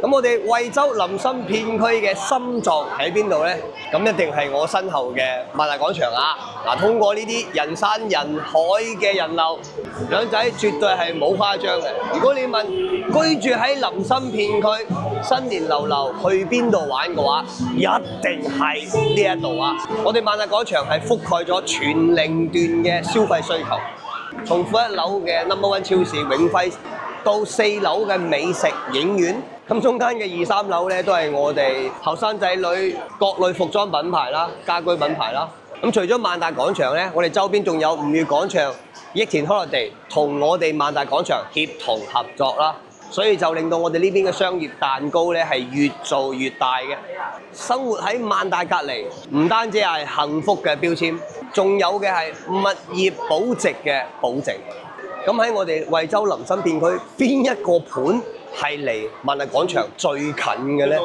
咁我哋惠州林森片區嘅心臟喺邊度呢？咁一定係我身後嘅萬達廣場啊！嗱，通過呢啲人山人海嘅人流，兩仔絕對係冇誇張嘅。如果你問居住喺林森片區，新年流流去邊度玩嘅話，一定係呢一度啊！我哋萬達廣場係覆蓋咗全齡段嘅消費需求，從負一樓嘅 No.1 超市永輝到4樓嘅美食影院。咁中間嘅2、3樓咧，都係我哋後生仔女各類服裝品牌啦、家居品牌啦。咁除咗萬達廣場咧，我哋周邊仲有吳悅廣場、益田holiday同我哋萬達廣場協同合作啦，所以就令到我哋呢邊嘅商業蛋糕咧係越做越大嘅。生活喺萬達隔離，唔單止係幸福嘅標籤，仲有嘅係物業保值嘅保證。咁喺我哋惠州林森片區邊一個盤係離萬達廣場最近嘅呢？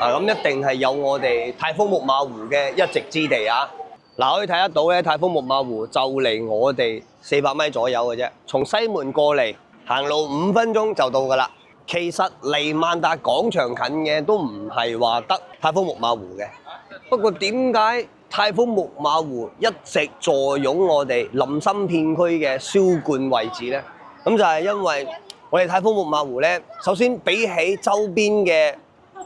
咁一定係有我哋泰豐木馬湖嘅一席之地啊！嗱，可以睇得到咧，泰豐木馬湖就離我哋400米左右嘅啫，從西門過嚟行路5分鐘就到㗎啦。其實離萬達廣場近嘅都唔係話得泰豐木馬湖嘅，不過點解泰豐木馬湖一直坐擁我哋林森片區嘅銷冠位置呢？咁就係因為我哋泰豐木馬湖咧，首先比起周邊嘅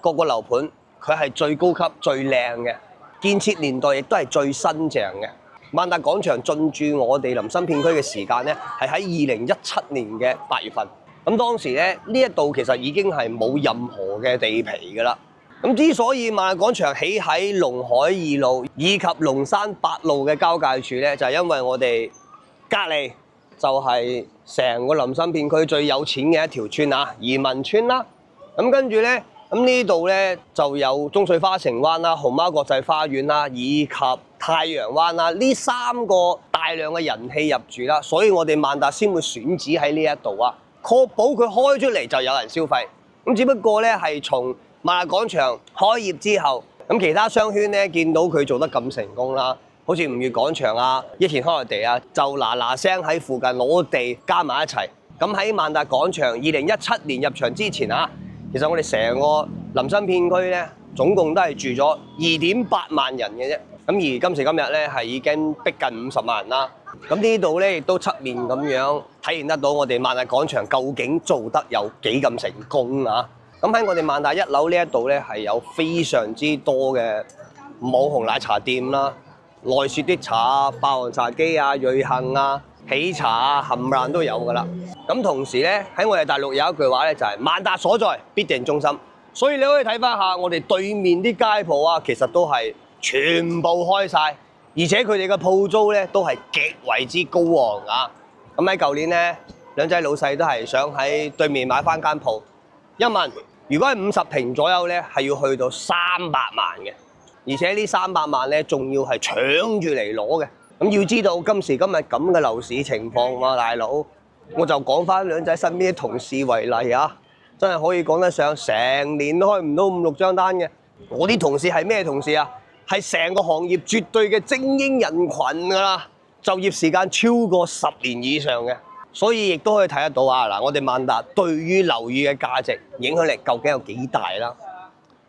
各個樓盤，佢係最高級、最靚嘅，建設年代亦都係最新淨嘅。萬達廣場進駐我哋林森片區嘅時間咧，係喺2017年嘅8月份。咁當時咧，呢一度其實已經係冇任何嘅地皮㗎啦。咁之所以萬達廣場起喺龍海2路以及龍山8路嘅交界處咧，就係因為我哋隔離就係成個林森片區最有錢嘅一條村啊，移民村啦。咁跟住咧，咁呢度咧就有中水花城灣啦、熊貓國際花園啦，以及太陽灣啦，呢3個大量嘅人氣入住啦，所以我哋萬達先會選址喺呢一度啊，確保佢開出嚟就有人消費。咁只不過咧係從萬達廣場開業之後，咁其他商圈咧見到佢做得咁成功啦，好似吳悅廣場啊、益田holiday啊，就嗱聲喺附近攞地加埋一齊。咁喺萬達廣場2017年入場之前啊，其實我哋成個林森片區咧，總共都係住咗2.8萬人嘅啫。咁而今時今日咧係已經逼近50萬人啦。咁呢度咧亦都側面咁樣體現得到我哋萬達廣場究竟做得有幾咁成功啊！咁喺我哋萬達1樓呢一度咧係有非常之多嘅網紅奶茶店啦。奈雪的茶啊、霸王茶姬啊、瑞幸啊、喜茶啊，冚唪唥都有㗎啦。咁同時咧，喺我哋大陸有一句話咧，就係萬達所在必定中心。所以你可以睇翻下我哋對面啲街鋪啊，其實都係全部開晒，而且佢哋嘅鋪租咧都係極為之高昂啊。咁喺舊年咧，兩仔老細都係想喺對面買翻間鋪，一問如果係50平左右咧，係要去到300萬嘅。而且呢300萬咧，仲要係搶住嚟攞嘅。咁要知道今時今日咁嘅樓市情況喎，大佬，我就講翻兩仔身邊啲同事為例啊，真係可以講得上成年都開唔到5、6張單嘅。我啲同事係咩同事啊？係成個行業絕對嘅精英人群㗎啦，就業時間超過10年以上嘅。所以亦都可以睇得到啊！嗱，我哋萬達對於樓宇嘅價值影響力究竟有幾大啦？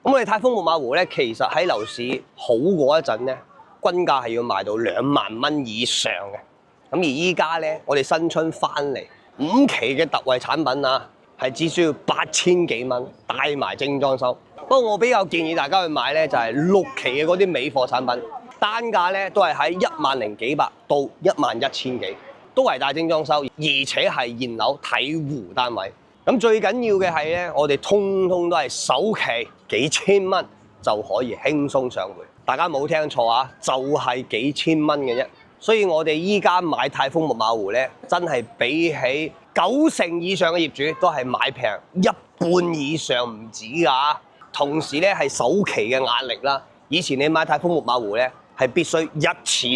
咁我哋泰豐木馬湖咧，其實喺樓市好嗰一陣咧，均價係要賣到2萬蚊以上嘅。咁而依家咧，我哋新春翻嚟5期嘅特惠產品啊，係只需要8000幾蚊，帶埋精裝修。不過我比較建議大家去買咧，就係6期嘅嗰啲尾貨產品，單價咧都係喺10000幾百到11000幾，都係帶精裝修，而且係現樓睇戶單位。咁最緊要嘅係咧，我哋通通都係首期幾千蚊就可以輕鬆上回。大家冇聽錯啊，就係幾千蚊嘅啫。所以我哋依家買泰豐木馬湖咧，真係比起90%以上嘅業主都係買平1半以上唔止㗎。同時咧係首期嘅壓力啦。以前你買泰豐木馬湖咧係必須一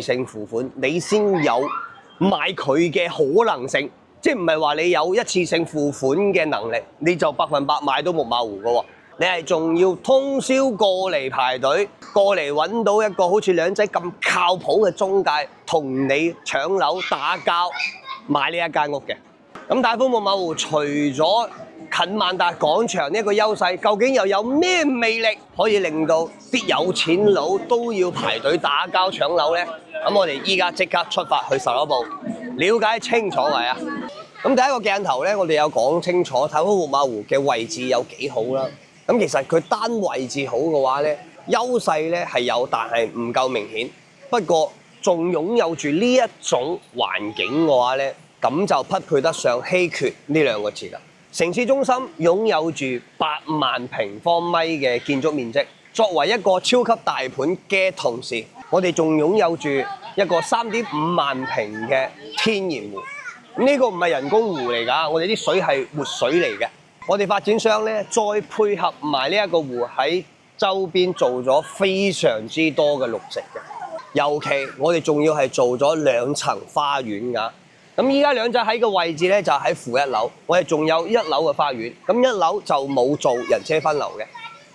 次性付款，你先有買佢嘅可能性。即係唔係話你有一次性付款嘅能力，你就100%買到木馬湖嘅喎？你係仲要通宵過嚟排隊，過嚟揾到一個好似兩仔咁靠譜嘅中介，同你搶樓打交買呢一間屋嘅。咁泰豐木馬湖除咗近萬達廣場呢一個優勢，究竟又有咩魅力可以令到啲有錢佬都要排隊打交搶樓呢？咁我哋依家即刻出發去11步，了解清楚嚟啊！咁第一個鏡頭呢，我哋有講清楚太空木馬湖嘅位置有幾好啦。咁其實佢單位置好嘅話呢，優勢呢係有，但係唔夠明顯。不過仲擁有住呢一種環境嘅話呢，咁就匹配得上稀缺呢兩個字啦。城市中心擁有住8萬平方米嘅建築面積，作為一個超級大盤嘅同時，我哋仲擁有住一個3.5萬平嘅天然湖。呢個唔係人工湖嚟㗎，我哋啲水係活水嚟嘅。我哋發展商咧，再配合埋呢一個湖喺周邊做咗非常之多嘅綠植嘅，尤其我哋仲要係做咗2層花園㗎。咁依家兩仔喺個位置咧，就喺負1樓，我哋仲有1樓嘅花園。咁1樓就冇做人車分流嘅，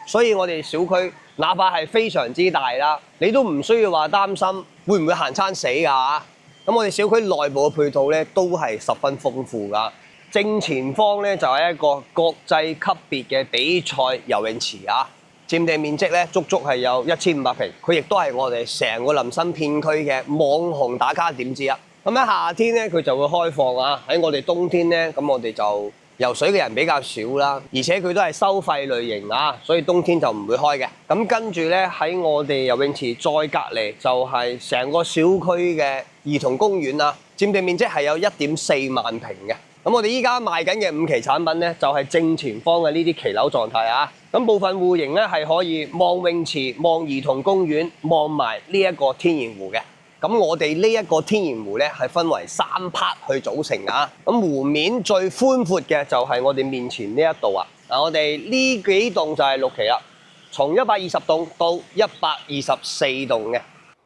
所以我哋小區哪怕係非常之大啦，你都唔需要話擔心會唔會行餐死㗎。咁我哋小區內部嘅配套咧都係十分豐富㗎。正前方咧就係一個國際級別嘅比賽游泳池啊，佔地面積咧足足係有1500平，佢亦都係我哋成個林森片區嘅網紅打卡點之一。咁喺夏天咧，佢就會開放啊。喺我哋冬天咧，咁我哋就游水嘅人比較少啦，而且佢都係收費類型啊，所以冬天就唔會開嘅。咁跟住咧，喺我哋游泳池再隔離就係成個小區嘅兒童公園啊，佔地面積係有1.4萬平嘅。咁我哋依家賣緊嘅5期產品咧，就係正前方嘅呢啲騎樓狀態啊。咁部分戶型咧係可以望泳池、望兒童公園、望埋呢一個天然湖嘅。咁我哋呢一個天然湖咧係分為3 part 去組成啊。咁湖面最寬闊嘅就係我哋面前呢一度啊。嗱，我哋呢幾棟就係6期啦，從120棟到124棟嘅。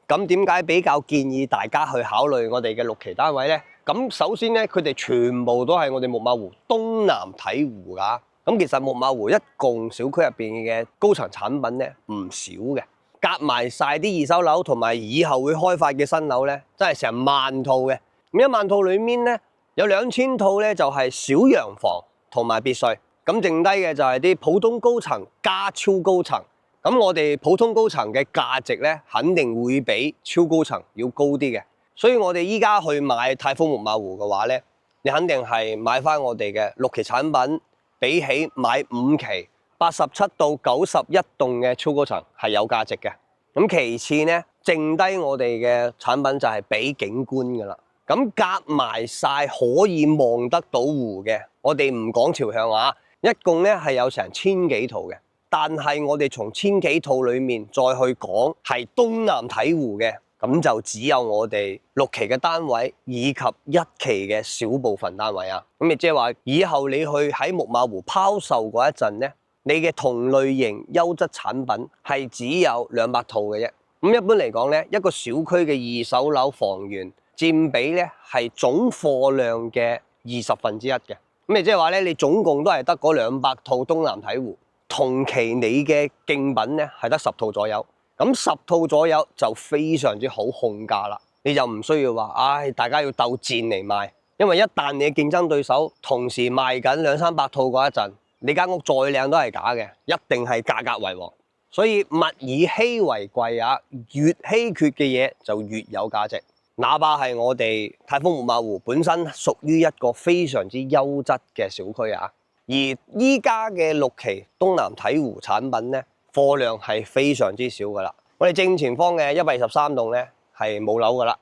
咁點解比較建議大家去考慮我哋嘅6期單位呢？咁首先咧，佢哋全部都係我哋木馬湖東南體湖㗎。咁其實木馬湖一共小區入邊嘅高層產品咧唔少嘅。夾埋晒啲二手樓同埋以後會開發嘅新樓咧，真係成萬套嘅。咁1萬套裏面咧，有2000套咧就係小洋房同埋別墅，咁剩低嘅就係啲普通高層加超高層。咁我哋普通高層嘅價值咧，肯定會比超高層要高啲嘅。所以我哋依家去買太豐木馬湖嘅話咧，你肯定係買翻我哋嘅6期產品，比起買5期87到91棟嘅超高層係有價值嘅。咁其次咧，剩低我哋嘅產品就係俾景觀噶啦。咁夾埋晒可以望得到湖嘅，我哋唔講朝向啊，一共咧係有成1000幾套嘅。但係我哋從1000幾套裡面再去講係東南體湖嘅，咁就只有我哋6期嘅單位以及1期嘅小部分單位啊。咁亦即係話，以後你去喺木馬湖拋售嗰一陣咧，你嘅同類型優質產品係只有200套嘅啫。咁一般嚟講咧，一個小區嘅二手樓房源佔比咧係總貨量嘅1/20嘅。咁亦即係話咧，你總共都係得嗰200套東南體湖。同期你嘅競品咧係得10套左右，咁10套左右就非常之好控價啦。你就唔需要話，大家要鬥戰嚟賣，因為一旦你嘅競爭對手同時賣緊200-300套嗰一陣，你間屋再靚都係假嘅，一定係價格為王。所以物以稀為貴啊，越稀缺嘅嘢就越有價值。哪怕係我哋太豐木馬湖本身屬於一個非常之優質嘅小區啊。而依家嘅6期東南體湖產品咧，貨量係非常之少噶啦。我哋正前方嘅123棟咧係冇樓噶啦，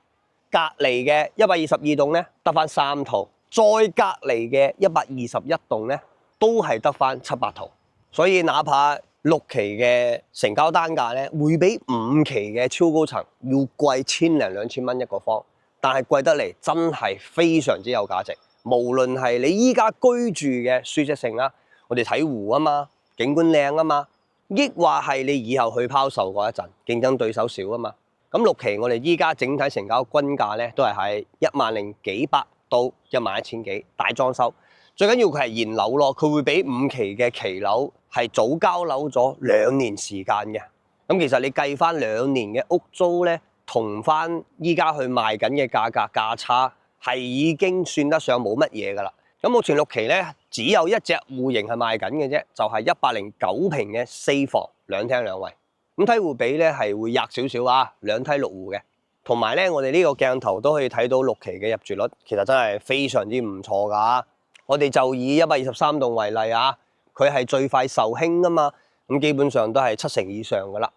隔離嘅122棟咧得翻3套，再隔離嘅121棟咧都係得翻700套。所以哪怕6期嘅成交單價咧會比5期嘅超高層要貴1000零2000蚊一個方，但係貴得嚟真係非常之有價值。無論係你依家居住嘅舒適性啦，我哋睇湖啊嘛，景觀靚啊嘛，抑或係你以後去拋售嗰一陣，競爭對手少啊嘛。咁6期我哋依家整體成交均價咧都係喺1萬幾百到11000幾，大裝修。最緊要佢係現樓咯，佢會比5期嘅期樓係早交樓咗2年時間嘅。咁其實你計翻2年嘅屋租咧，同翻依家去賣緊嘅價格價差，係已經算得上冇乜嘢噶啦。咁目前6期咧只有一隻戶型係賣緊嘅啫，就係109平嘅4房2廳2衛。咁梯戶比咧係會弱少少啊，2梯6戶嘅。同埋咧，我哋呢個鏡頭都可以睇到6期嘅入住率，其實真係非常之唔錯噶。我哋就以123棟為例啊，佢係最快售罄噶嘛，咁基本上都係7成以上噶啦。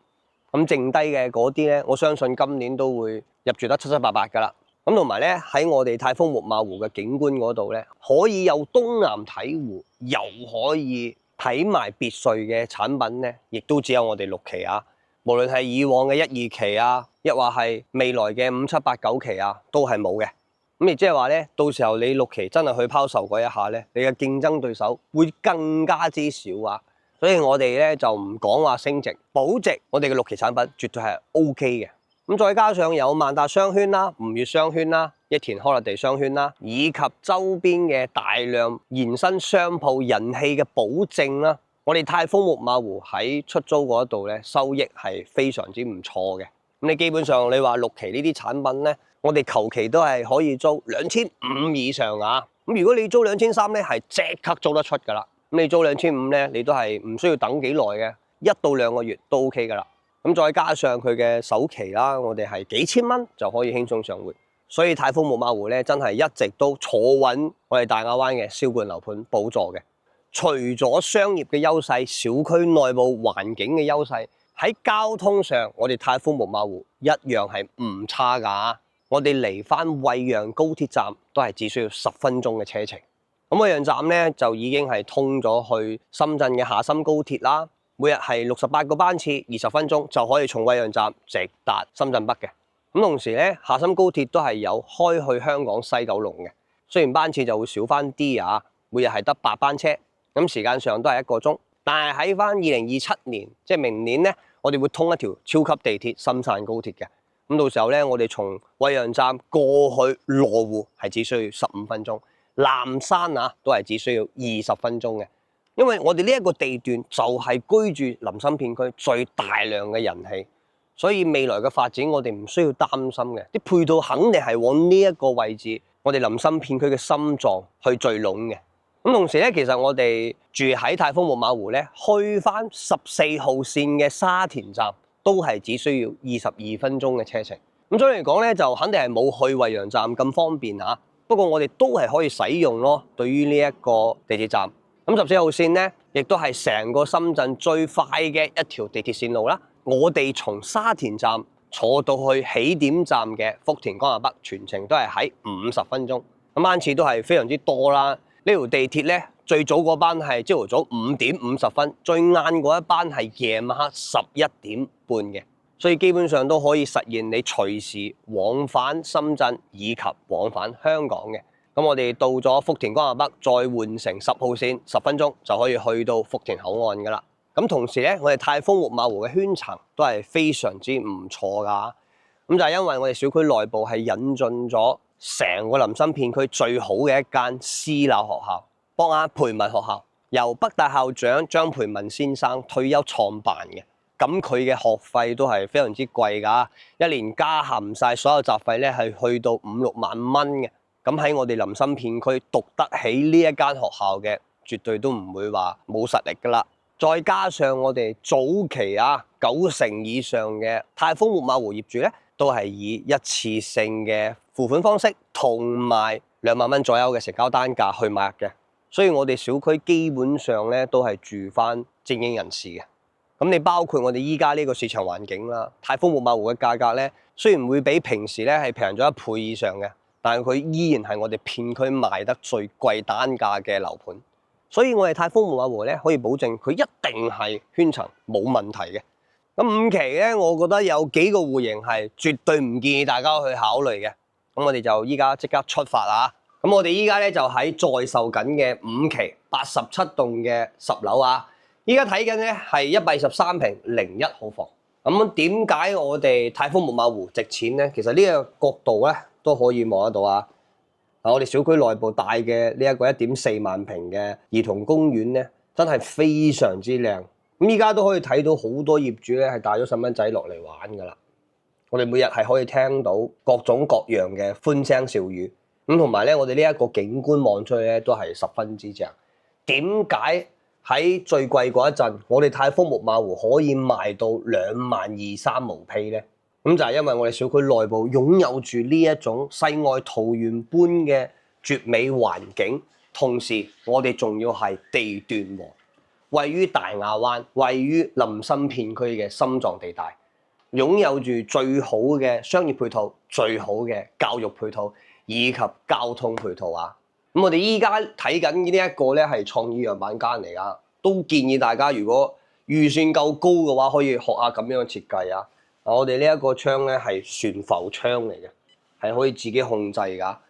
咁剩低嘅嗰啲咧，我相信今年都會入住得七七八八噶啦。咁同埋咧，喺我哋泰豐木馬湖嘅景觀嗰度咧，可以有東南睇湖，又可以睇埋別墅嘅產品咧，亦都只有我哋6期啊。無論係以往嘅1、2期啊，亦或係未來嘅5、7、8、9期啊，都係冇嘅。咁亦即係話咧，到時候你6期真係去拋售嗰一下咧，你嘅競爭對手會更加之少啊。所以我哋咧就唔講話升值，保值，我哋嘅6期產品絕對係 OK 嘅。咁再加上有萬達商圈啦、吳悅商圈啦、益田Holiday商圈啦，以及周邊嘅大量延伸商鋪人氣嘅保證啦，我哋泰豐木馬湖喺出租嗰度咧收益係非常之唔錯嘅。咁你基本上你話6期呢啲產品咧，我哋求其都係可以租2500以上啊。咁如果你租2300咧，係即刻租得出噶啦。咁你租2500咧，你都係唔需要等幾耐嘅，1到2個月都 OK 噶啦。咁再加上佢嘅首期啦，我哋係幾千蚊就可以輕鬆上會，所以泰豐木馬湖咧真係一直都坐穩我哋大亞灣嘅銷冠樓盤寶座嘅。除咗商業嘅優勢、小區內部環境嘅優勢，喺交通上我哋泰豐木馬湖一樣係唔差㗎。我哋離返惠陽高鐵站都係只需要10分鐘嘅車程。咁惠陽站咧就已經係通咗去深圳嘅廈深高鐵啦。每日係68個班次，20分鐘就可以從惠陽站直達深圳北嘅。咁同時咧，廈深高鐵都係有開去香港西九龍嘅。雖然班次就會少翻啲啊，每日係得8班車，咁時間上都係1個鐘。但係喺翻2027年，即係明年咧，我哋會通一條超級地鐵深汕高鐵嘅。咁到時候咧，我哋從惠陽站過去羅湖係只需要15分鐘，南山啊都係只需要20分鐘嘅。因為我哋呢一個地段就係居住林森片區最大量嘅人氣，所以未來嘅發展我哋唔需要擔心嘅，啲配套肯定係往呢一個位置，我哋林森片區嘅心臟去聚攏嘅。咁同時咧，其實我哋住喺泰豐木馬湖咧，去翻14號線嘅沙田站都係只需要22分鐘嘅車程。咁所以嚟講咧，就肯定係冇去惠陽站咁方便嚇。不過我哋都係可以使用咯，對於呢一個地鐵站。咁14號線咧，亦都係成個深圳最快嘅一條地鐵線路啦。我哋從沙田站坐到去起點站嘅福田江夏北，全程都係喺50分鐘。咁班次都係非常之多啦。呢條地鐵咧，最早嗰班係朝頭早5點50分，最晏嗰一班係夜晚黑11點半嘅。所以基本上都可以實現你隨時往返深圳以及往返香港嘅。咁我哋到咗福田江夏北，再換乘10號線10分鐘就可以去到福田口岸噶啦。咁同時咧，我哋泰豐木馬湖嘅圈層都係非常之唔錯噶。咁就係因為我哋小區內部係引進咗成個林森片區最好嘅一間私立學校——博雅培文學校，由北大校長張培文先生退休創辦嘅。咁佢嘅學費都係非常之貴噶，一年加含晒所有雜費咧，係去到5、6萬蚊嘅。咁喺我哋林森片區讀得起呢一間學校嘅，絕對都唔會話冇實力噶啦。再加上我哋早期9成以上嘅泰豐木馬湖業主咧，都係以一次性嘅付款方式同埋2萬蚊左右嘅成交單價去買入嘅。所以我哋小區基本上咧都係住翻精英人士嘅。咁你包括我哋依家呢個市場環境啦，泰豐木馬湖嘅價格咧，雖然會比平時咧係平咗1倍以上嘅。但係佢依然係我哋片區賣得最貴單價嘅樓盤，所以我哋泰豐木馬湖咧可以保證佢一定係圈層冇問題嘅。咁5期咧，我覺得有幾個戶型係絕對唔建議大家去考慮嘅。咁我哋就依家即刻出發啦！咁我哋依家咧就喺在售緊嘅5期87棟嘅10樓啊！依家睇緊咧係123平01號房。咁點解我哋泰豐木馬湖值錢咧？其實呢個角度咧，都可以望得到啊！我哋小區內部大嘅呢一個1.4萬平嘅兒童公園咧，真係非常之靚。咁依家都可以睇到好多業主咧係帶咗細蚊仔落嚟玩噶啦。我哋每日係可以聽到各種各樣嘅歡聲笑語。咁同埋咧，我哋呢一個景觀望出去咧都係十分之正。點解喺最貴嗰一陣，我哋泰豐木馬湖可以賣到22,300毛坯咧？咁就係因為我哋小區內部擁有住呢一種世外桃源般嘅絕美環境，同時我哋仲要係地段王，位於大亞灣，位於林森片區嘅心臟地帶，擁有住最好嘅商業配套、最好嘅教育配套以及交通配套啊！咁我哋依家睇緊呢一個咧係創意樣板間嚟噶，都建議大家如果預算夠高嘅話，可以學下咁樣嘅設計啊！我哋呢一個窗咧係懸浮窗嚟嘅，係可以自己控制噶。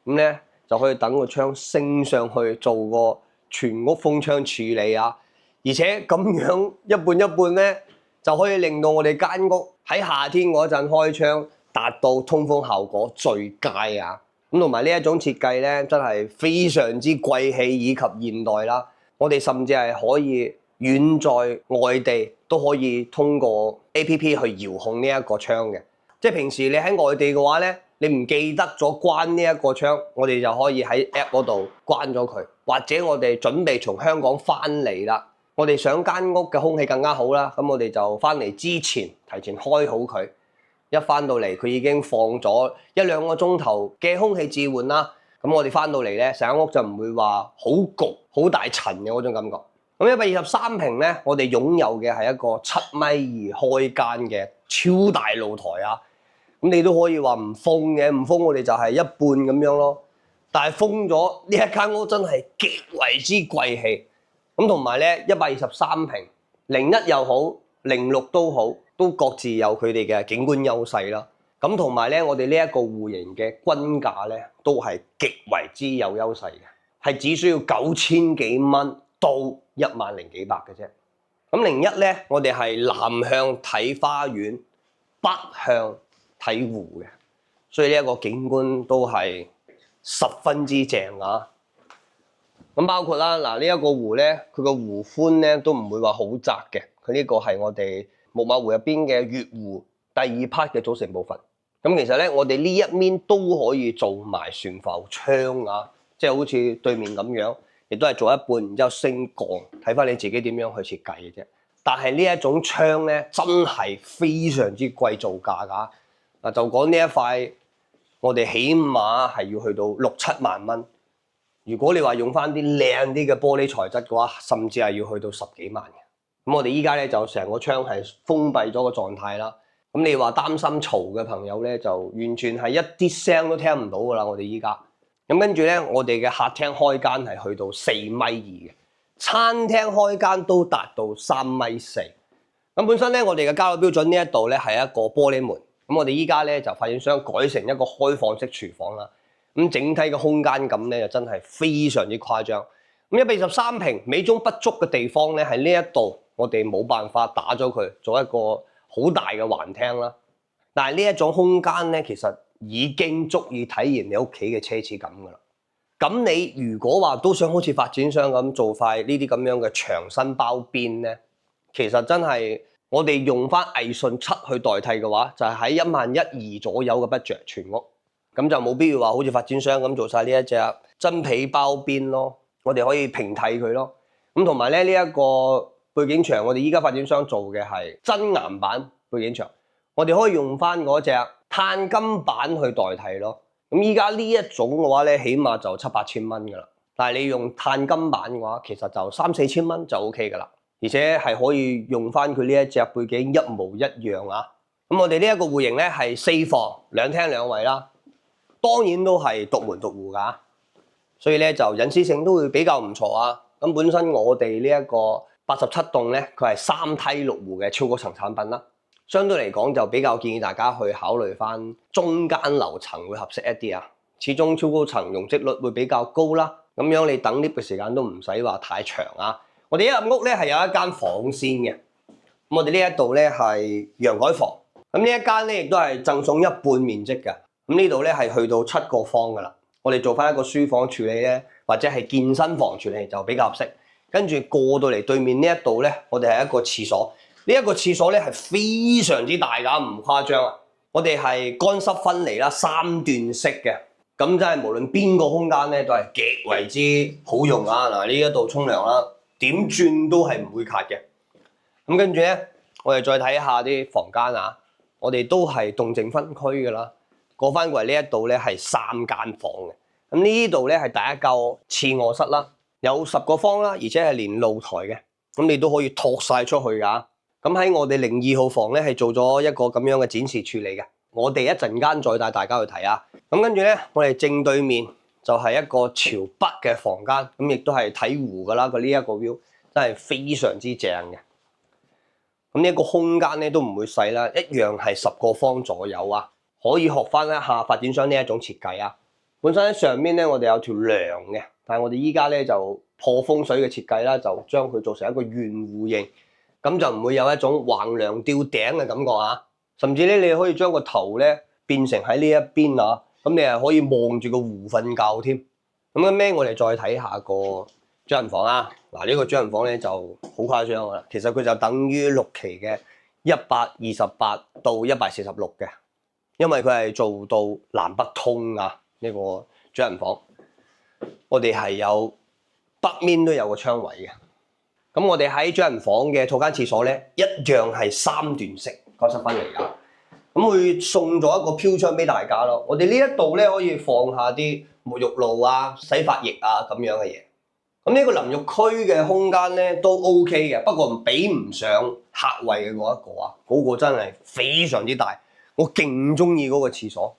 咁咧就可以等個窗升上去做個全屋封窗處理啊！而且咁樣一半一半咧，就可以令到我哋間屋喺夏天嗰陣開窗，達到通風效果最佳啊！咁同埋呢一種設計咧，真係非常之貴氣以及現代啦。我哋甚至係可以遠在外地都可以通過 APP 去遙控呢一個窗嘅。即係平時你喺外地嘅話咧，你唔記得咗關呢一個窗，我哋就可以喺 App 嗰度關咗佢。或者我哋準備從香港翻嚟啦，我哋想間屋嘅空氣更加好啦，咁我哋就翻嚟之前提前開好佢。一翻到嚟，佢已經放咗1-2個鐘頭嘅空氣置換啦。咁我哋翻到嚟咧，成間屋就唔會話好焗、好大塵嘅嗰種感覺。咁123平咧，我哋擁有嘅係一個7.2米開間嘅超大露台啊。咁你都可以話唔封嘅，唔封我哋就係一半咁樣咯。但係封咗呢一間屋真係極為之貴氣。咁同埋咧，123平，01又好，06都好。都各自有佢哋嘅景觀優勢啦。咁同埋咧，我哋呢一個戶型嘅均價咧，都係極為之有優勢嘅，係只需要9,000幾蚊到10,000幾百嘅啫。咁01咧，我哋係南向睇花園，北向睇湖嘅，所以呢一個景觀都係十分之正啊。咁包括啦，嗱呢一個湖咧，佢個湖寬咧都唔會話好窄嘅，佢呢個係我哋木馬湖入邊嘅月湖第2 part 嘅組成部分。咁其實咧，我哋呢一面都可以做埋懸浮窗啊，即係好似對面咁樣，亦都係做一半，然之後升降，睇翻你自己點樣去設計嘅啫。但係呢一種窗咧，真係非常之貴造價㗎。嗱，就講呢一塊，我哋起碼係要去到6-7萬蚊。如果你話用翻啲靚啲嘅玻璃材質嘅話，甚至係要去到10幾萬嘅。咁我哋依家咧就成個窗係封閉咗個狀態啦。咁你話擔心嘈嘅朋友咧，就完全係一啲聲都聽唔到噶啦。我哋依家咁跟住咧，我哋嘅客廳開間係去到4.2米嘅，餐廳開間都達到3.4米。咁本身咧，我哋嘅交樓標準呢一度咧係一個玻璃門。咁我哋依家咧就發展商改成一個開放式廚房啦。咁整體嘅空間感咧就真係非常之誇張。咁123平美中不足嘅地方咧，喺呢一度我哋冇辦法打咗佢做一個好大嘅環廳啦。但係呢一種空間咧，其實已經足以體現你屋企嘅奢侈感噶啦。咁你如果話都想好似發展商咁做塊呢啲咁樣嘅牆身包邊咧，其實真係我哋用翻藝順7去代替嘅話，就係喺11200左右嘅 budget 全屋。咁就冇必要話好似發展商咁做晒呢一隻真皮包邊咯，我哋可以平替佢咯。咁同埋咧，呢一個背景牆，我哋依家發展商做嘅係真岩板背景牆，我哋可以用翻嗰隻碳金板去代替咯。咁依家呢一種嘅話咧，起碼就7-8千蚊噶啦。但係你用碳金板嘅話，其實就3-4千蚊就 OK 噶啦，而且係可以用翻佢呢一隻背景一模一樣啊。咁我哋呢一個戶型咧係4房2廳2衛啦。當然都係獨門獨戶㗎，所以咧就隱私性都會比較唔錯啊。咁本身我哋呢一個87棟咧，佢係3梯6戶嘅超高層產品啦。相對嚟講就比較建議大家去考慮翻中間樓層會合適一啲啊。始終超高層容積率會比較高啦，咁樣你等 lift 嘅時間都唔使話太長啊。我哋一入屋咧係有一間房先嘅，咁我哋呢一度咧係陽台房，咁呢一間咧亦都係贈送一半面積嘅。咁呢度咧係去到7個方噶啦，我哋做翻一個書房處理咧，或者係健身房處理就比較合適。跟住過到嚟對面呢一度咧，我哋係一個廁所。呢一個廁所咧係非常之大㗎，唔誇張啊！我哋係乾濕分離啦，3段式嘅。咁真係無論邊個空間咧，都係極為之好用啊！嗱，呢一度沖涼啦，點轉都係唔會卡嘅。咁跟住咧，我哋再睇下啲房間啊，我哋都係動靜分區噶啦。過翻過嚟呢一度咧係3間房嘅。咁呢度咧係第一個次臥室啦，有10個方啦，而且係連露台嘅。咁你都可以托晒出去噶。咁喺我哋02號房咧係做咗一個咁樣嘅展示處理嘅。我哋一陣間再帶大家去睇啊！咁跟住咧，我哋正對面就係一個朝北嘅房間，咁亦都係睇湖噶啦。佢呢一個 view 真係非常之正嘅。咁呢一個空間咧都唔會細啦，一樣係10個方左右啊。可以學翻一下發展商呢一種設計啊。本身喺上面咧，我哋有條梁嘅，但係我哋依家咧就破風水嘅設計啦，就將佢做成一個圓弧形，咁就唔會有一種橫梁吊頂嘅感覺啊。甚至咧，你可以將個頭咧變成喺呢一邊啊，咁你係可以望住個湖瞓覺添。咁嘅咩？我哋再睇下個主人房啊。嗱，呢個主人房咧就好誇張噶啦，其實佢就等於6期嘅128到146嘅，因為佢係做到南北通啊。呢個主人房，我哋係有北面都有個窗位嘅。咁我哋喺主人房嘅套間廁所咧，一樣係3段式乾濕分離㗎。咁會送咗一個飄窗俾大家咯。我哋呢一度咧可以放下啲沐浴露啊、洗髮液啊咁樣嘅嘢。咁呢個淋浴區嘅空間咧都 OK 嘅，不過比唔上客位嘅嗰一個啊，嗰個真係非常之大，我勁中意嗰個廁所。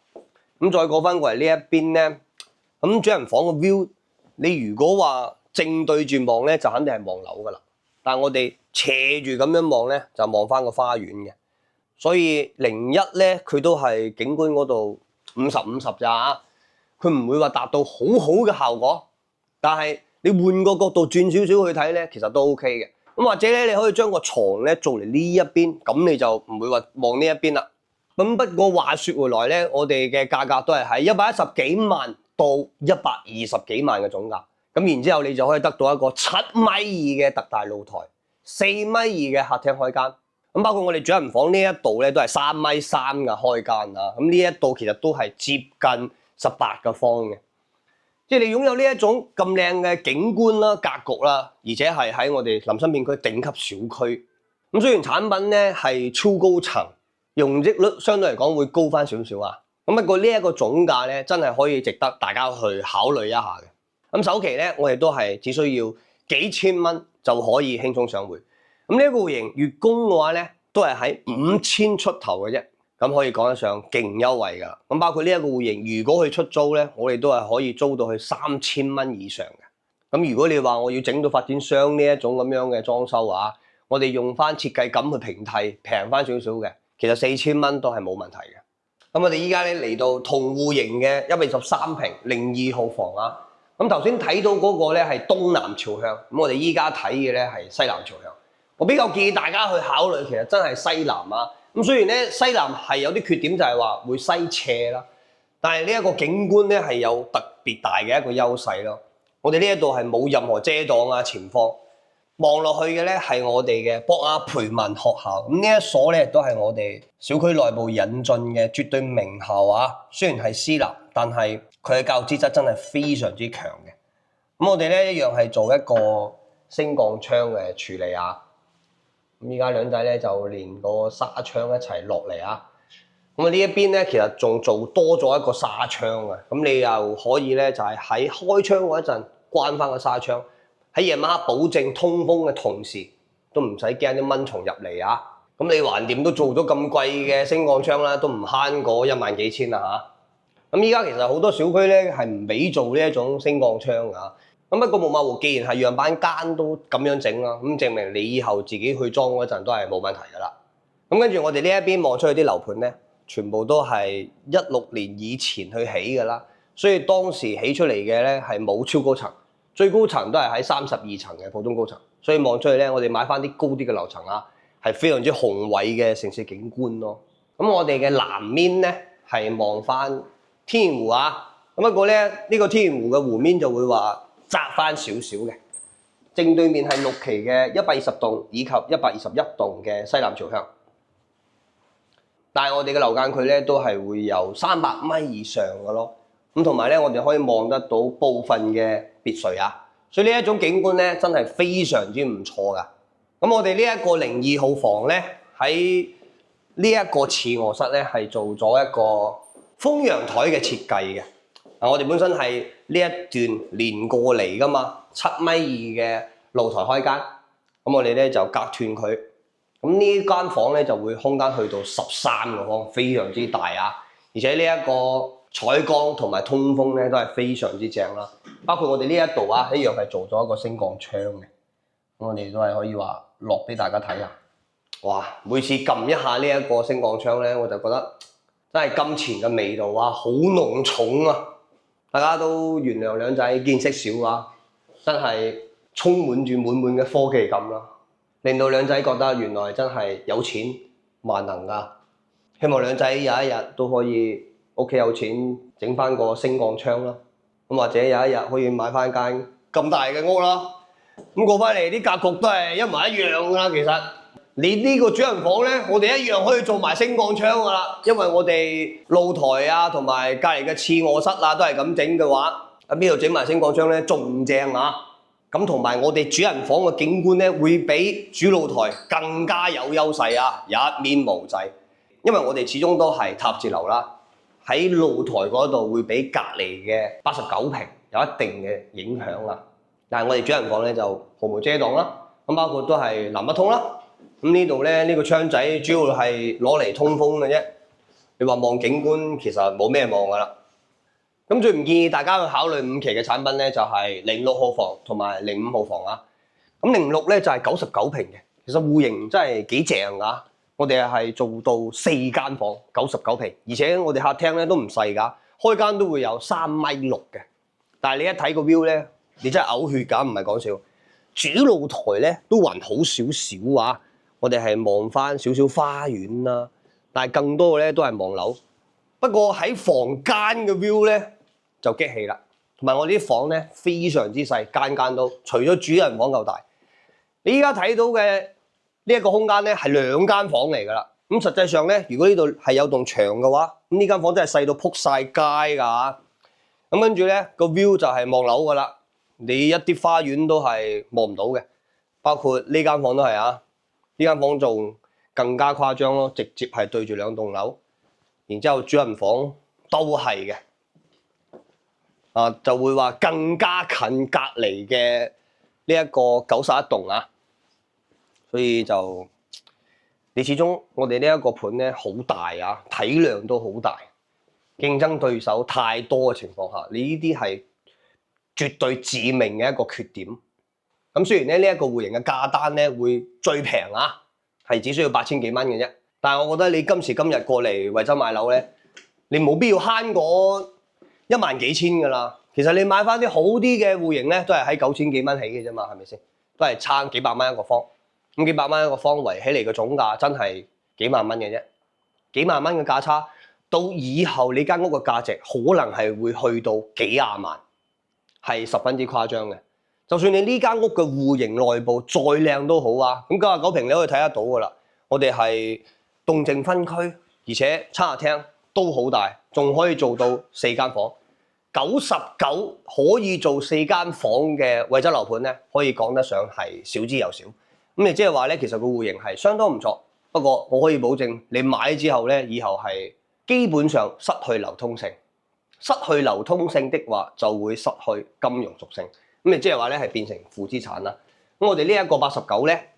咁再過翻過嚟呢一邊咧，咁主人房嘅 view， 你如果話正對住望咧，就肯定係望樓噶啦。但係我哋斜住咁樣望咧，就望翻個花園嘅。所以01咧，佢都係景觀嗰度50-50咋，佢唔會話達到好好嘅效果。但係你換個角度轉少少去睇咧，其實都 OK 嘅。咁或者咧，你可以將個床咧做嚟呢一邊，咁你就唔會話望呢一邊啦。咁不過話說回來咧，我哋嘅價格都係喺110幾萬到120幾萬嘅總價。咁然之後你就可以得到一個7.2米嘅特大露台，4.2米嘅客廳開間。咁包括我哋主人房呢一度咧都係3.3米嘅開間啊。咁呢一度其實都係接近18個方嘅，即係你擁有呢一種咁靚嘅景觀啦、格局啦，而且係喺我哋林森片區頂級小區。咁雖然產品咧係超高層，容積率相對嚟講會高翻少少啊。咁不過呢一個總價咧真係可以值得大家去考慮一下嘅。咁首期咧我哋都係只需要幾千蚊就可以輕鬆上會。咁呢一個戶型月供嘅話咧，都係喺5000出頭嘅啫，咁可以講得上勁優惠㗎。咁包括呢一個戶型，如果佢出租咧，我哋都係可以租到去3000蚊以上嘅。咁如果你話我要整到發展商呢一種咁樣嘅裝修啊，我哋用翻設計感去平替，平翻少少嘅，其實4000蚊都係冇問題嘅。咁我哋依家咧嚟到同戶型嘅123平02號房啊。咁頭先睇到嗰個咧係東南朝向，咁我哋依家睇嘅咧係西南朝向。我比較建議大家去考慮，其實真係西南啊。咁雖然咧西南係有啲缺點，就係話會西斜啦，但係呢一個景觀咧係有特別大嘅一個優勢咯。我哋呢一度係冇任何遮擋啊，前方望落去嘅咧係我哋嘅博雅培文學校。咁呢一所咧都係我哋小區內部引進嘅絕對名校啊。雖然係私立，但係佢嘅教育資質真係非常之強嘅。咁我哋咧一樣係做一個升降窗嘅處理啊。咁依家兩仔咧就連個紗窗一齊落嚟啊！咁啊呢一邊咧其實仲做多咗一個紗窗嘅，咁你又可以咧就係喺開窗嗰陣關翻個紗窗，喺夜晚黑保證通風嘅同時，都唔使驚啲蚊蟲入嚟啊！咁你橫掂都做咗咁貴嘅升降窗啦，都唔慳嗰1萬幾千啦嚇！咁依家其實好多小區咧係唔俾做呢一種升降窗㗎。咁不過木馬湖既然係樣板間都咁樣整啦，咁證明你以後自己去裝嗰陣都係冇問題㗎啦。咁跟住我哋呢一邊望出去啲樓盤咧，全部都係16年以前去起㗎啦，所以當時起出嚟嘅咧係冇超高層，最高層都係喺32層嘅普通高層，所以望出去咧，我哋買翻啲高啲嘅樓層啊，係非常之宏偉嘅城市景觀咯。咁我哋嘅南面咧係望翻天然湖啊，咁不過咧呢個天然湖嘅湖面就會話窄翻少少嘅，正對面係6期嘅120棟以及121棟嘅西南朝向，但係我哋嘅樓間距咧都係會有300米以上嘅咯。咁同埋咧，我哋可以望得到部分嘅別墅啊，所以呢一種景觀咧，真係非常之唔錯噶。咁我哋呢一個02號房咧，喺呢一個次臥室咧，係做咗一個風陽台嘅設計嘅。我哋本身係呢一段連過嚟噶嘛，7.2米嘅露台開間，咁我哋咧就隔斷佢。咁呢間房咧就會空間去到13個方，非常之大啊！而且呢一個採光同埋通風咧都係非常之正啦。包括我哋呢一度啊，一樣係做咗一個升降窗嘅。咁我哋都係可以話落俾大家睇下。哇！每次撳一下呢一個升降窗咧，我就覺得真係金錢嘅味道啊，好濃重啊！大家都原諒兩仔見識少啊，真係充滿住滿滿嘅科技感啦，令到兩仔覺得原來真係有錢萬能㗎。希望兩仔有一日都可以屋企有錢整翻個升降窗啦，咁或者有一日可以買翻間咁大嘅屋啦。咁過翻嚟啲格局都係一模一樣㗎啦，其實。你呢個主人房咧，我哋一樣可以做埋升降窗噶啦，因為我哋露台啊，同埋隔離嘅次臥室啊，都係咁整嘅話，喺邊度整埋升降窗咧，仲正啊！咁同埋我哋主人房嘅景觀咧，會比主露台更加有優勢啊，一面無際。因為我哋始終都係塔字樓啦，喺露台嗰度會比隔離嘅89平有一定嘅影響啊。但係我哋主人房咧就毫無遮擋啦，咁包括都係南北通啦。咁呢度咧，呢個窗仔主要係攞嚟通風嘅啫。你話望景觀，其實冇咩望噶啦。咁最唔建議大家去考慮5期嘅產品咧，就係06號房同埋05號房啊。咁06咧就係99平嘅，其實戶型真係幾正噶。我哋係做到4間房，99平，而且我哋客廳咧都唔細噶，開間都會有3.6米嘅。但係你一睇個 view 咧，你真係嘔血㗎，唔係講笑。主露台咧都還好少少啊。我哋係望翻少少花園啦，但係更多嘅咧都係望樓。不過喺房間嘅 view 咧就激氣啦，同埋我哋啲房咧非常之細，間間都除咗主人房夠大。你依家睇到嘅呢一個空間咧係2間房嚟㗎啦。咁實際上咧，如果呢度係有棟牆嘅話，咁呢間房真係細到撲晒街㗎。咁跟住咧個 view 就係望樓㗎啦，你一啲花園都係望唔到嘅，包括呢間房都係啊。呢間房仲更加誇張咯，直接係對住2棟樓，然之後主人房都係嘅，就會話更加近隔離嘅呢一個91棟啊，所以就你始終我哋呢一個盤咧好大啊，體量都好大，競爭對手太多嘅情況下，你呢啲係絕對致命嘅一個缺點。咁雖然咧呢一個戶型嘅價單咧會最平啊，係只需要8000幾蚊嘅啫。但係我覺得你今時今日過嚟惠州買樓咧，你冇必要慳嗰1萬幾千㗎啦。其實你買翻啲好啲嘅戶型咧，都係喺9000幾蚊起嘅啫嘛，係咪先？都係差幾百蚊一個方。咁幾百蚊一個方圍起嚟嘅總價真係幾萬蚊嘅啫。幾萬蚊嘅價差，到以後你間屋嘅價值可能係會去到幾廿萬，係十分之誇張嘅。就算你呢間屋嘅戶型內部再靚都好啊，咁99平你可以睇得到㗎啦。我哋係動靜分區，而且餐客廳都好大，仲可以做到4間房。99可以做4間房嘅惠州樓盤咧，可以講得上係少之又少。咁你即係話咧，其實個戶型係相當唔錯。不過我可以保證，你買之後咧，以後係基本上失去流通性。失去流通性的話，就會失去金融屬性。咁你即係話咧係變成負資產啦。咁我哋呢一個89咧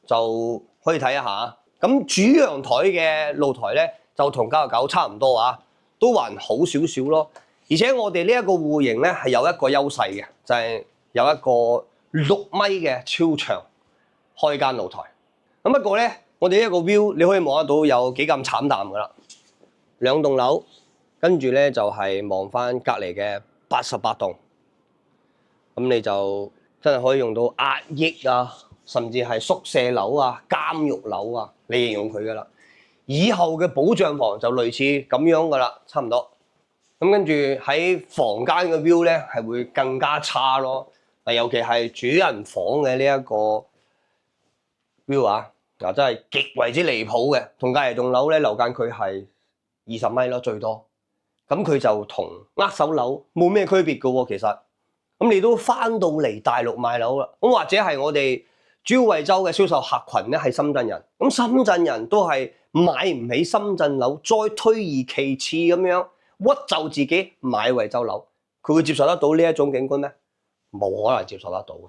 就可以睇一下。咁主陽台嘅露台咧就同99差唔多啊，都還好少少咯。而且我哋呢一個戶型咧係有一個優勢嘅，就係有一個6米嘅超長開間露台。咁不過咧，我哋呢一個 view 你可以望得到有幾咁慘淡㗎啦。2棟樓，跟住咧就係望翻隔離嘅88棟。咁你就真係可以用到壓抑啊，甚至係宿舍樓啊、監獄樓啊，你形容佢㗎啦。以後嘅保障房就類似咁樣㗎啦，差唔多。咁跟住喺房間嘅 view 咧係會更加差咯。嗱，尤其係主人房嘅呢一個 view 啊，嗱真係極為之離譜嘅，同隔離棟樓咧樓間距係20米咯最多。咁佢就同握手樓冇咩區別嘅喎，其實。咁你都翻到嚟大陸買樓啦，咁或者係我哋主要惠州嘅銷售客群咧係深圳人，咁深圳人都係買唔起深圳樓，再退而其次咁樣屈就自己買惠州樓，佢會接受得到呢一種景觀咩？冇可能接受得到嘅。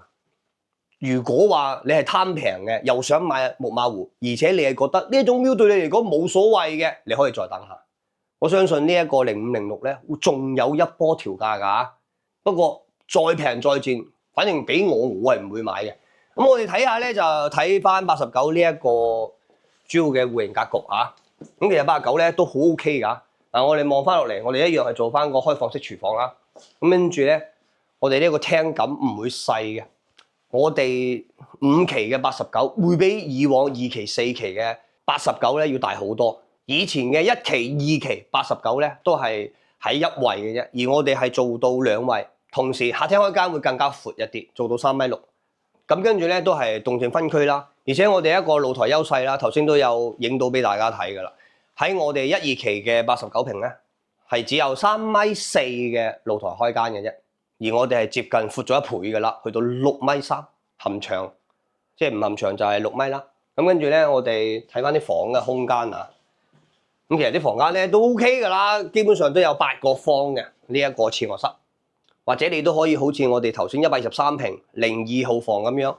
如果話你係貪平嘅，又想買木馬湖，而且你係覺得呢一種 view 對你嚟講冇所謂嘅，你可以再等下。我相信呢一個0506咧，仲有一波調價㗎。不過再平再賤，反正俾我係唔會買嘅。咁我哋睇下咧，就睇翻89呢一個主要嘅戶型格局啊。咁其實89咧都好 OK 㗎。嗱，我哋望翻落嚟，我哋一樣係做翻個開放式廚房啦。咁跟住咧，我哋呢個廳感唔會細嘅。我哋5期嘅89會比以往2期、4期嘅89咧要大好多。以前嘅1期、2期89咧都係喺一位嘅啫，而我哋係做到2位。同時客廳開間會更加闊一啲，做到3.6米。咁跟住咧都係動靜分區啦，而且我哋一個露台優勢啦，頭先都有影到俾大家睇㗎啦。喺我哋1、2期嘅89坪咧，係只有3.4米嘅露台開間嘅啫，而我哋係接近闊咗1倍㗎啦，去到6.3米含牆，即係唔含牆就係6米啦。咁跟住咧，我哋睇翻啲房嘅空間啊，咁其實啲房間咧都 OK 㗎啦，基本上都有8個方嘅呢一個次臥室。或者你都可以好似我哋頭先123坪02號房咁樣，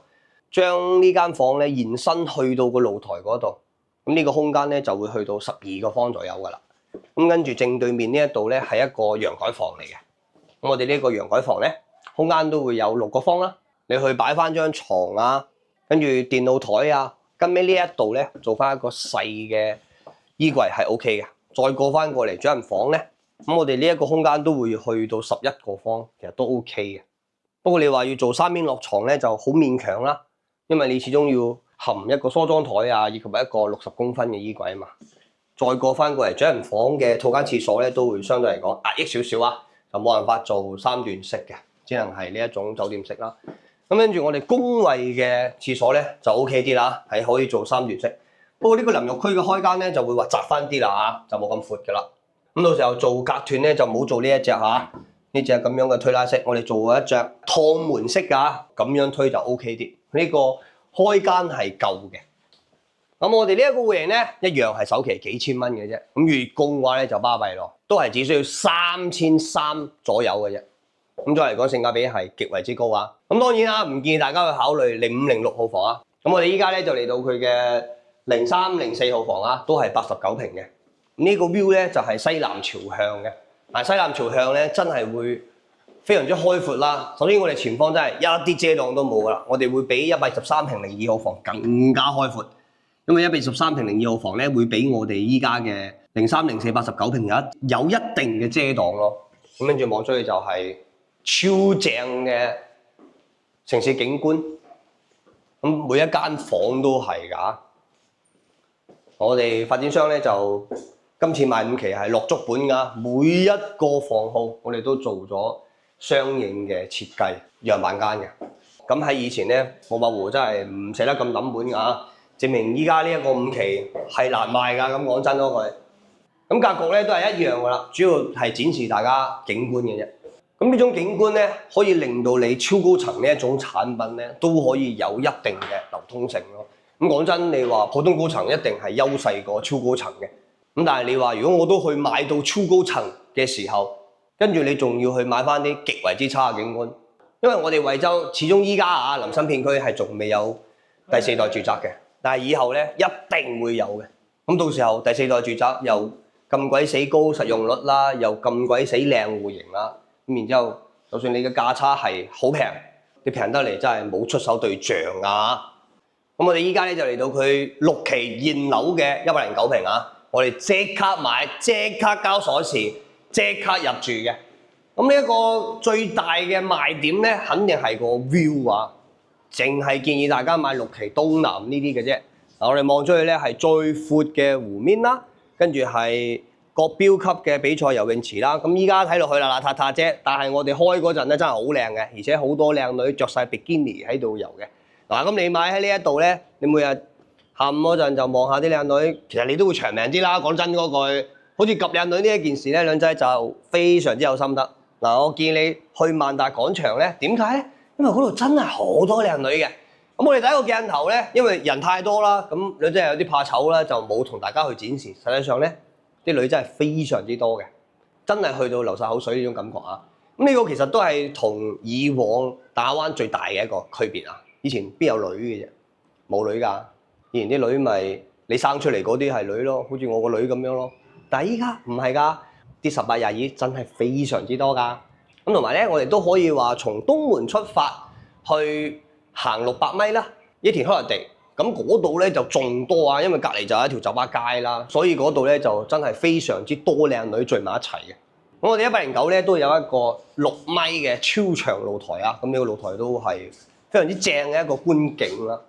將呢間房咧延伸去到個露台嗰度，咁呢個空間咧就會去到12個方左右㗎啦。咁跟住正對面呢一度咧係一個陽台房嚟嘅。咁我哋呢個陽台房咧，空間都會有6個方啦。你去擺翻張床啊，跟住電腦台啊，跟尾呢一度咧做翻一個細嘅衣櫃係 OK 嘅。再過翻過嚟主人房咧。咁我哋呢一個空間都會去到11個方，其實都 OK 嘅。不過你話要做3邊落床咧，就好勉強啦，因為你始終要含一個梳妝台啊，以及一個60公分嘅衣櫃啊嘛。再過翻過嚟主人房嘅套間廁所咧，都會相對嚟講壓抑少少啊，就冇辦法做3段式嘅，只能係呢一種酒店式啦。咁跟住我哋公衞嘅廁所咧就 OK 啲啦，係可以做3段式。不過呢個淋浴區嘅開間咧就會話窄翻啲啦嚇，就冇咁闊㗎啦。咁到時候做隔斷咧就唔好做呢一隻嚇，呢隻咁樣嘅推拉式，我哋做一隻趟門式㗎，咁樣推就 OK 啲。呢個開間係夠嘅。咁我哋呢一個戶型咧一樣係首期幾千蚊嘅啫，咁月供嘅話咧就巴閉咯，都係只需要3300左右嘅啫。咁再嚟講性價比係極為之高啊。咁當然啦，唔建議大家去考慮05、06號房啊。咁我哋依家咧就嚟到佢嘅03、04號房啊，都係89坪嘅。呢個 view 咧就係西南朝向嘅，但西南朝向咧真係會非常之開闊啦。首先我哋前方真係一啲遮擋都冇噶啦，我哋會比113坪02號房更加開闊，因為113坪02號房咧會比我哋依家嘅03、04、89坪有一定嘅遮擋咯。咁跟住望出去就係超正嘅城市景觀，咁每一間房都係㗎。我哋發展商咧就今次賣5期係落足本㗎，每一個房號我哋都做咗相應嘅設計樣板間嘅。咁喺以前咧，木馬湖真係唔捨得咁抌本㗎，證明依家呢一個5期係難賣㗎。咁講真嗰句，咁格局咧都係一樣㗎啦，主要係展示大家景觀嘅啫。咁呢種景觀咧，可以令到你超高層呢一種產品咧，都可以有一定嘅流通性咯。咁講真，你話普通高層一定係優勢過超高層嘅。咁但係你話如果我都去買到超高層嘅時候，跟住你仲要去買翻啲極為之差嘅景觀，因為我哋惠州始終依家啊林森片區係仲未有第4代住宅嘅，但係以後咧一定會有嘅。咁到時候第4代住宅又咁鬼死高實用率啦，又咁鬼死靚戶型啦，咁然之後就算你嘅價差係好平，你平得嚟真係冇出手對象啊！咁我哋依家咧就嚟到佢6期現樓嘅109坪啊！我哋即刻買，即刻交鎖匙，即刻入住嘅。咁呢一個最大嘅賣點咧，肯定係個 view 啊！淨係建議大家買6期東南呢啲嘅啫。嗱，我哋望出去咧係最闊嘅湖面啦，跟住係國標級嘅比賽游泳池啦。咁依家睇落去邋邋遢遢啫，但係我哋開嗰陣咧真係好靚嘅，而且好多靚女着晒比基尼喺度游嘅。嗱，咁你買喺呢一度咧，你每日下午嗰陣就望下啲靚女，其實你都會長命啲啦。講真嗰句，好似 𥄫 靚女呢一件事咧，兩仔就非常之有心得。嗱，我建議你去萬達廣場咧，點解咧？因為嗰度真係好多靚女嘅。咁我哋第一個鏡頭咧，因為人太多啦，咁兩仔有啲怕醜啦，就冇同大家去展示。實際上咧，啲女真係非常之多嘅，真係去到流晒口水呢種感覺啊！咁呢個其實都係同以往大亞灣最大嘅一個區別啊！以前邊有女嘅啫，冇女㗎。以前啲女咪你生出嚟嗰啲係女咯，好似我個女咁樣咯。但係依家唔係㗎，啲18、22真係非常之多㗎。咁同埋咧，我哋都可以話從東門出發去行600米啦，呢條開地。咁嗰度咧就仲多啊，因為隔離就有一條酒吧街啦，所以嗰度咧就真係非常之多靚女聚埋一齊嘅。咁我哋109咧都有一個6米嘅超長露台啊，咁呢個露台都係非常之正嘅一個觀景啦。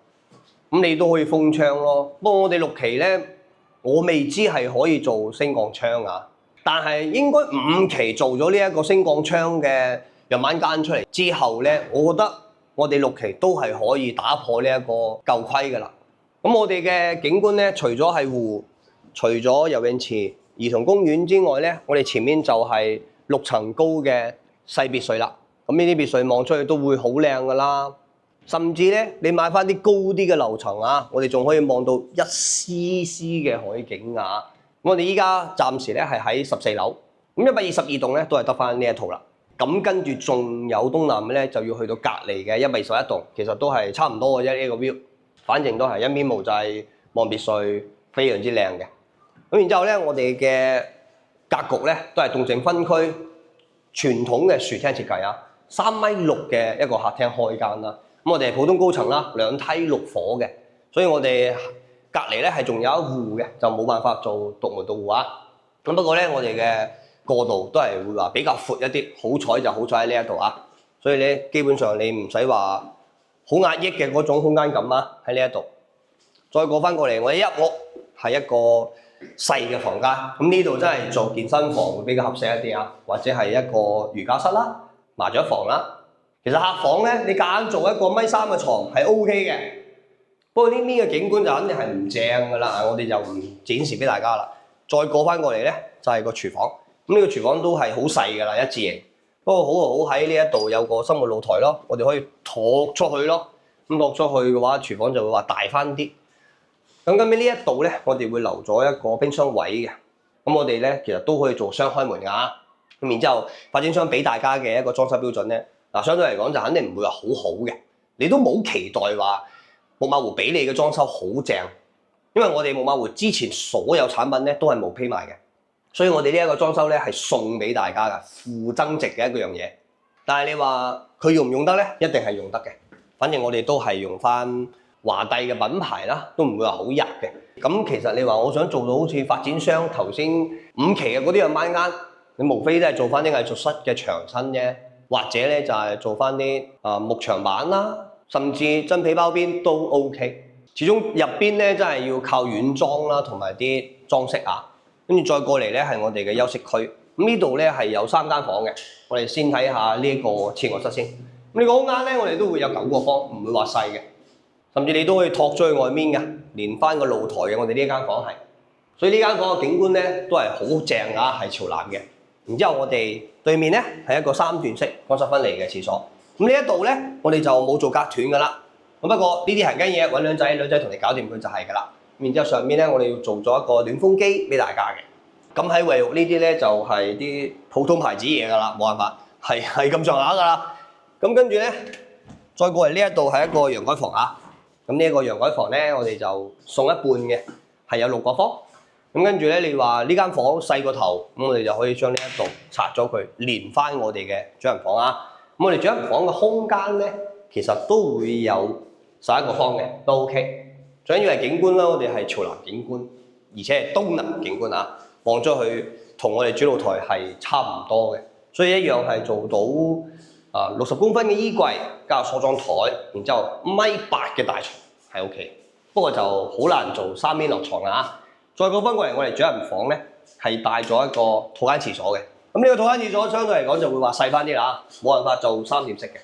咁你都可以封窗咯。不過我哋6期咧，我未知係可以做升降窗啊，但係應該5期做咗呢一個升降窗嘅日晚間出嚟之後咧，我覺得我哋6期都係可以打破呢一個舊規㗎啦。咁我哋嘅景觀咧，除咗係湖，除咗游泳池、兒童公園之外咧，我哋前面就係6層高嘅細別墅啦。咁呢啲別墅望出去都會好靚㗎啦。甚至咧，你買翻啲高啲嘅樓層啊，我哋仲可以望到一絲絲嘅海景啊。我哋依家暫時咧係喺14樓，咁122棟咧都係得翻呢一套啦。咁跟住仲有東南嘅咧，就要去到隔離嘅121棟，其實都係差唔多嘅啫。呢個 view，反正都係一面無際望別墅，非常之靚嘅。咁然之後咧，我哋嘅格局咧都係動靜分區，傳統嘅豎廳設計啊，3.6米嘅一個客廳開間啦。咁我哋係普通高層啦，2梯6伙嘅，所以我哋隔離咧係仲有一戶嘅，就冇辦法做獨門獨戶啊。咁不過咧，我哋嘅過道都係會話比較闊一啲，好彩就好彩喺呢一度啊。所以咧，基本上你唔使話好壓抑嘅嗰種空間感啊，喺呢一度。再過翻過嚟，我哋一屋係一個細嘅房間，咁呢度真係做健身房會比較合適一啲啊，或者係一個瑜伽室啦、麻雀房啦。其實客房咧，你夾硬做一個1.3米嘅床係 OK 嘅，不過呢邊嘅景觀就肯定係唔正㗎啦，我哋就唔展示俾大家啦。再過翻過嚟咧，就係個廚房，咁呢個廚房都係好細㗎啦，一字形。不過好喺呢一度有個生活露台咯，我哋可以托出去咯。咁托出去嘅話，廚房就會話大翻啲。咁跟住呢一度咧，我哋會留咗一個冰箱位嘅。咁我哋咧其實都可以做雙開門㗎。咁然之後，發展商俾大家嘅一個裝修標準咧。嗱，相對嚟講就肯定唔會話好好嘅，你都冇期待話木馬湖俾你嘅裝修好正，因為我哋木馬湖之前所有產品咧都係冇批賣嘅，所以我哋呢一個裝修咧係送俾大家嘅負增值嘅一樣嘢。但係你話佢用唔用得咧？一定係用得嘅，反正我哋都係用翻華帝嘅品牌啦，都唔會話好入嘅。咁其實你話我想做到好似發展商頭先5期嘅嗰啲樣板間，你無非都係做翻啲藝術室嘅牆身啫。或者咧就係做翻啲木牆板啦，甚至真皮包邊都 OK。始終入邊咧真係要靠軟裝啦，同埋啲裝飾啊。跟住再過嚟咧係我哋嘅休息區。咁呢度咧係有3間房嘅。我哋先睇下呢個次臥室先。咁呢個空間咧，我哋都會有9個房，唔會話細嘅。甚至你都可以托出去外面嘅，連翻個露台嘅。我哋呢間房係，所以呢間房嘅景觀咧都係好正㗎，係朝南嘅。然之後我哋對面咧係一個3段式乾濕分離嘅廁所。咁呢一度咧，我哋就冇做隔斷㗎啦。咁不過呢啲行緊嘢，揾兩仔同你搞掂佢就係㗎啦。然之後上面咧，我哋要做咗一個暖風機俾大家嘅。咁喺衛浴呢啲咧就係啲普通牌子嘢㗎啦，冇辦法，係咁上下㗎啦。咁跟住咧，再過嚟呢一度係一個陽台房啊。咁呢一個陽台房咧，我哋就送一半嘅，係有6個方。咁跟住咧，你話呢間房細個頭，咁我哋就可以將呢一度拆咗佢，連翻我哋嘅主人房啊。咁我哋主人房嘅空間咧，其實都會有11個方嘅，都 OK。最緊要係景觀啦，我哋係朝南景觀，而且係東南景觀啊，望咗去同我哋主露台係差唔多嘅，所以一樣係做到60公分嘅衣櫃加梳妝台，然之後1.8米嘅大床係 OK。不過就好難做3面落床啊。再過翻過嚟，我哋主人房咧係帶咗一個套間廁所嘅。咁呢個套間廁所相對嚟講就會話細翻啲啦，冇辦法做3點式嘅。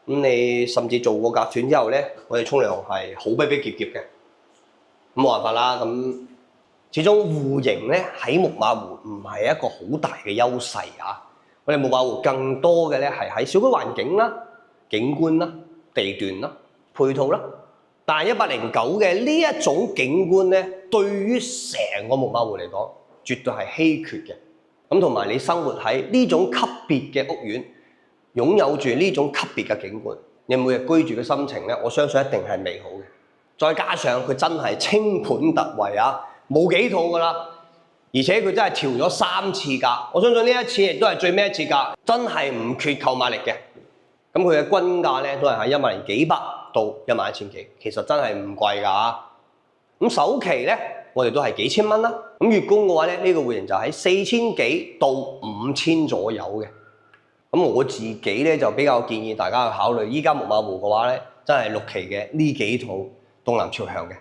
咁你甚至做過隔斷之後咧，我哋沖涼係好逼逼夾夾嘅。咁冇辦法啦。咁始終戶型咧喺木馬湖唔係一個好大嘅優勢啊！我哋木馬湖更多嘅咧係喺小區環境啦、景觀啦、地段啦、配套啦。但係109嘅呢一種景觀咧，對於成個木馬湖嚟講，絕對係稀缺嘅。咁同埋你生活喺呢種級別嘅屋苑，擁有住呢種級別嘅景觀，你每日居住嘅心情咧，我相信一定係美好嘅。再加上佢真係清盤特惠啊！冇幾套㗎啦，而且佢真係調咗3次價，我相信呢一次亦都係最尾一次價，真係唔缺購買力嘅。咁佢嘅均價咧都係喺1萬幾百到11000幾，其實真係唔貴㗎。咁首期咧，我哋都係幾千蚊啦。咁月供嘅話咧，呢個戶型就喺4000幾到5000左右嘅。咁我自己咧就比較建議大家去考慮，依家木馬湖嘅話咧，真係6期嘅呢幾套東南朝向嘅。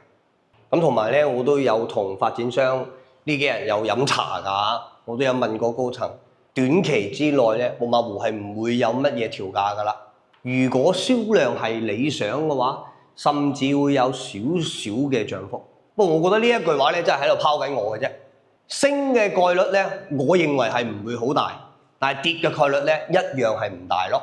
咁同埋咧，我都有同發展商呢幾日有飲茶㗎，我都有問過高層，短期之內咧，木馬湖係唔會有乜嘢調價㗎啦。如果銷量係理想嘅話，甚至會有少少嘅漲幅。不過我覺得呢一句話咧，真係喺度拋緊我嘅啫。升嘅概率咧，我認為係唔會好大，但係跌嘅概率咧，一樣係唔大咯。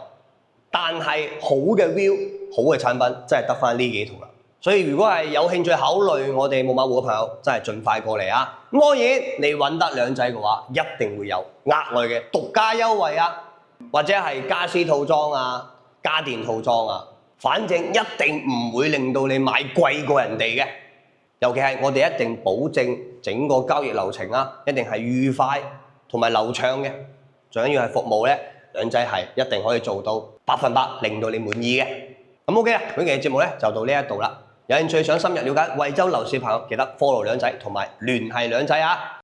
但係好嘅 view、好嘅產品，真係得返呢幾套啦。所以如果係有興趣考慮我哋木馬湖嘅朋友，真係盡快過嚟啊！咁當然你揾得兩仔嘅話，一定會有額外嘅獨家優惠啊，或者係家私套裝啊、家電套裝啊，反正一定唔會令到你買貴過人哋嘅。尤其係我哋一定保證整個交易流程啊，一定係愉快同埋流暢嘅。最緊要係服務咧，兩仔係一定可以做到100%令到你滿意嘅。咁 OK 啦，本期嘅節目咧就到呢一度啦。有興趣想深入了解惠州樓市嘅朋友，記得 follow 兩仔同埋聯繫兩仔啊！